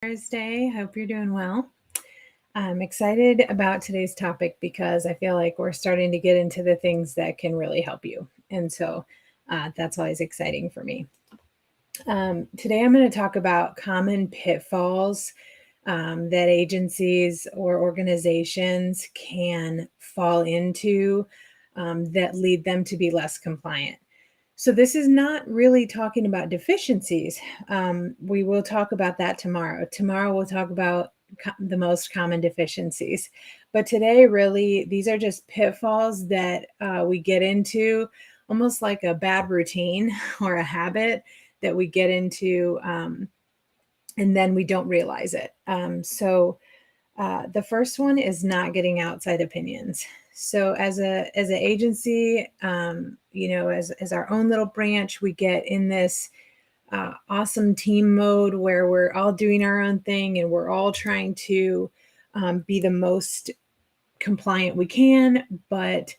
Thursday. Hope you're doing well. I'm excited about today's topic because I feel like we're starting to get into the things that can really help you. And so that's always exciting for me. Today, I'm going to talk about common pitfalls that agencies or organizations can fall into that lead them to be less compliant. So, this is not really talking about deficiencies. We will talk about that tomorrow. Tomorrow, we'll talk about the most common deficiencies. But today, really, these are just pitfalls that we get into, almost like a bad routine or a habit that we get into, and then we don't realize it. The first one is not getting outside opinions. So as an agency, as our own little branch, we get in this awesome team mode where we're all doing our own thing and we're all trying to be the most compliant we can, but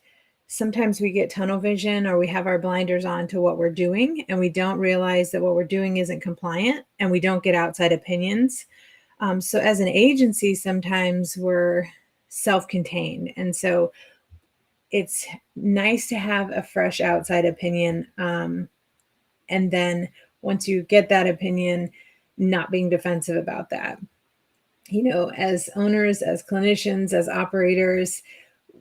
sometimes we get tunnel vision or we have our blinders on to what we're doing and we don't realize that what we're doing isn't compliant and we don't get outside opinions. So as an agency, sometimes we're self-contained. And so it's nice to have a fresh outside opinion. And then once you get that opinion, not being defensive about that. As owners, as clinicians, as operators,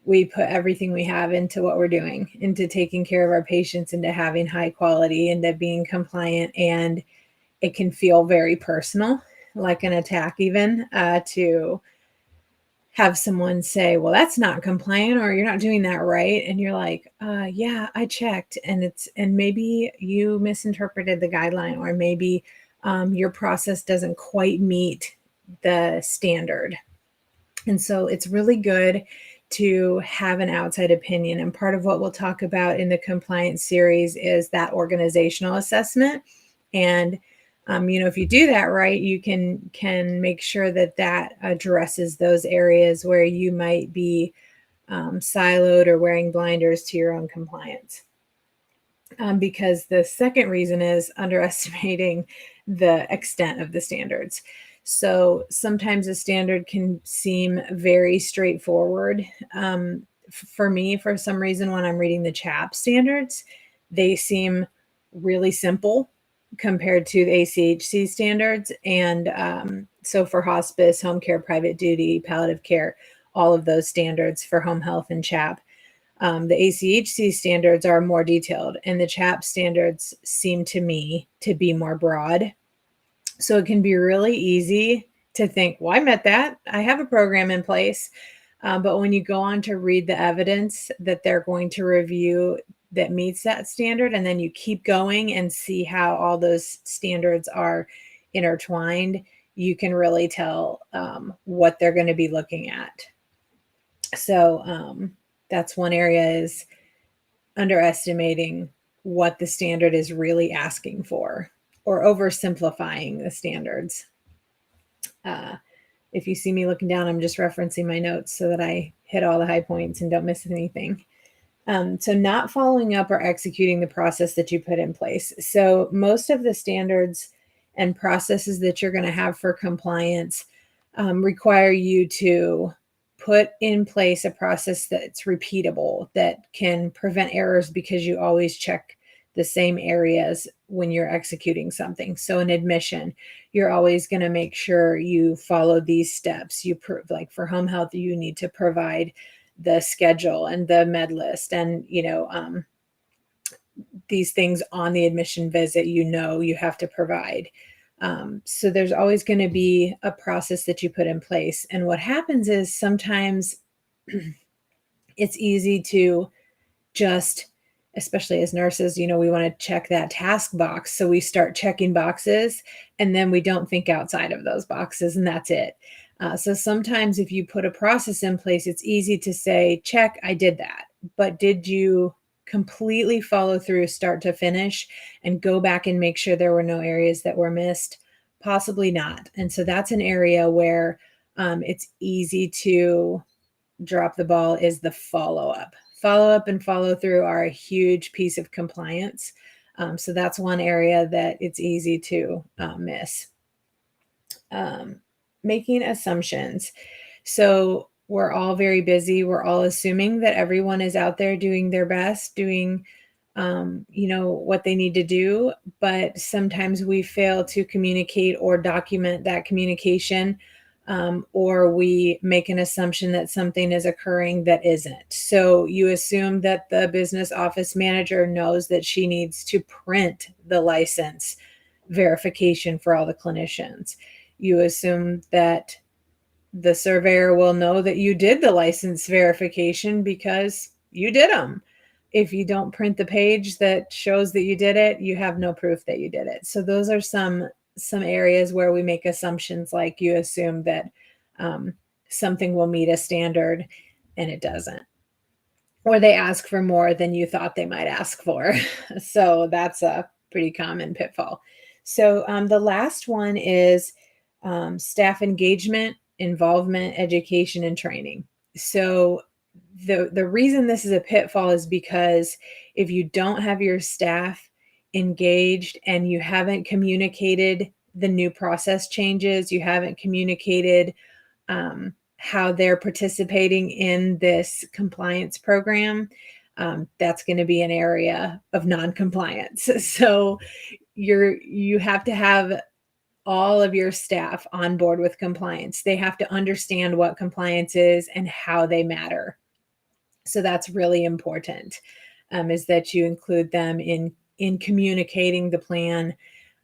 we put everything we have into what we're doing, into taking care of our patients, into having high quality, into being compliant. And it can feel very personal, like an attack even, to have someone say, well, that's not compliant, or you're not doing that right. And you're like, yeah, I checked. And maybe you misinterpreted the guideline, or maybe your process doesn't quite meet the standard. And so it's really good to have an outside opinion. And part of what we'll talk about in the compliance series is that organizational assessment. And if you do that right, you can make sure that addresses those areas where you might be siloed or wearing blinders to your own compliance. Because the second reason is underestimating the extent of the standards. So sometimes a standard can seem very straightforward. For me, for some reason, when I'm reading the CHAP standards, they seem really simple compared to the ACHC standards. And so for hospice, home care, private duty, palliative care, all of those standards for home health and CHAP. The ACHC standards are more detailed, and the CHAP standards seem to me to be more broad. So it can be really easy to think, well, I met that. I have a program in place. But when you go on to read the evidence that they're going to review that meets that standard, and then you keep going and see how all those standards are intertwined, you can really tell what they're going to be looking at. So that's one area, is underestimating what the standard is really asking for, or oversimplifying the standards. If you see me looking down, I'm just referencing my notes so that I hit all the high points and don't miss anything. So not following up or executing the process that you put in place. So most of the standards and processes that you're going to have for compliance require you to put in place a process that's repeatable, that can prevent errors because you always check the same areas when you're executing something. So in admission, you're always going to make sure you follow these steps. Like for home health, you need to provide the schedule and the med list, and these things on the admission visit, you have to provide. So there's always going to be a process that you put in place. And what happens is sometimes it's easy to just, especially as nurses, we want to check that task box. So we start checking boxes and then we don't think outside of those boxes, and that's it. So sometimes if you put a process in place, it's easy to say, check, I did that. But did you completely follow through start to finish and go back and make sure there were no areas that were missed? Possibly not. And so that's an area where it's easy to drop the ball, is the follow-up. Follow-up and follow-through are a huge piece of compliance. So that's one area that it's easy to miss. um, making assumptions. So we're all very busy. We're all assuming that everyone is out there doing their best, doing what they need to do. But sometimes we fail to communicate or document that communication, or we make an assumption that something is occurring that isn't. So you assume that the business office manager knows that she needs to print the license verification for all the clinicians. You assume that the surveyor will know that you did the license verification because you did them. If you don't print the page that shows that you did it, you have no proof that you did it. So those are some areas where we make assumptions, like you assume that um, something will meet a standard and it doesn't, or they ask for more than you thought they might ask for. So that's a pretty common pitfall. So the last one is staff engagement, involvement, education, and training. So the reason this is a pitfall is because if you don't have your staff engaged and you haven't communicated the new process changes, you haven't communicated how they're participating in this compliance program, that's going to be an area of non-compliance. So you have to have all of your staff on board with compliance. They have to understand what compliance is and how they matter. So that's really important, is that you include them in communicating the plan,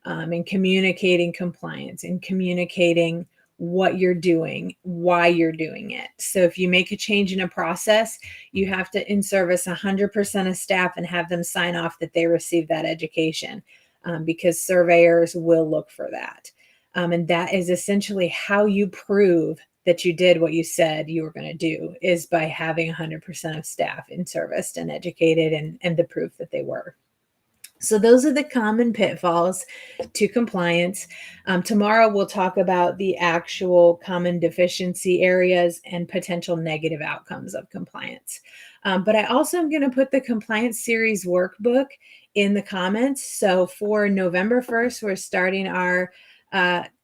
in communicating compliance, in communicating what you're doing, why you're doing it. So if you make a change in a process, you have to in-service 100% of staff and have them sign off that they received that education, because surveyors will look for that. And that is essentially how you prove that you did what you said you were going to do, is by having 100% of staff in-serviced and educated, and the proof that they were. So those are the common pitfalls to compliance. Tomorrow we'll talk about the actual common deficiency areas and potential negative outcomes of compliance. But I also am going to put the compliance series workbook in the comments. So for November 1st, we're starting our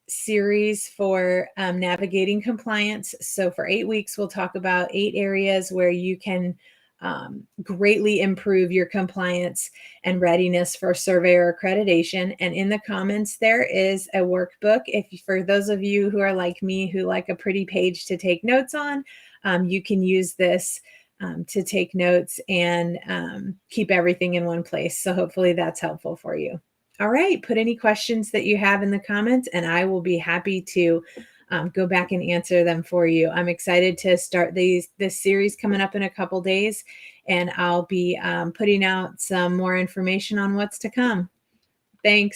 series for navigating compliance. So for 8 weeks, we'll talk about 8 areas where you can greatly improve your compliance and readiness for surveyor accreditation. And in the comments, there is a workbook. If for those of you who are like me, who like a pretty page to take notes on, you can use this to take notes and keep everything in one place. So hopefully that's helpful for you. All right, put any questions that you have in the comments, and I will be happy to go back and answer them for you. I'm excited to start this series coming up in a couple days, and I'll be putting out some more information on what's to come. Thanks.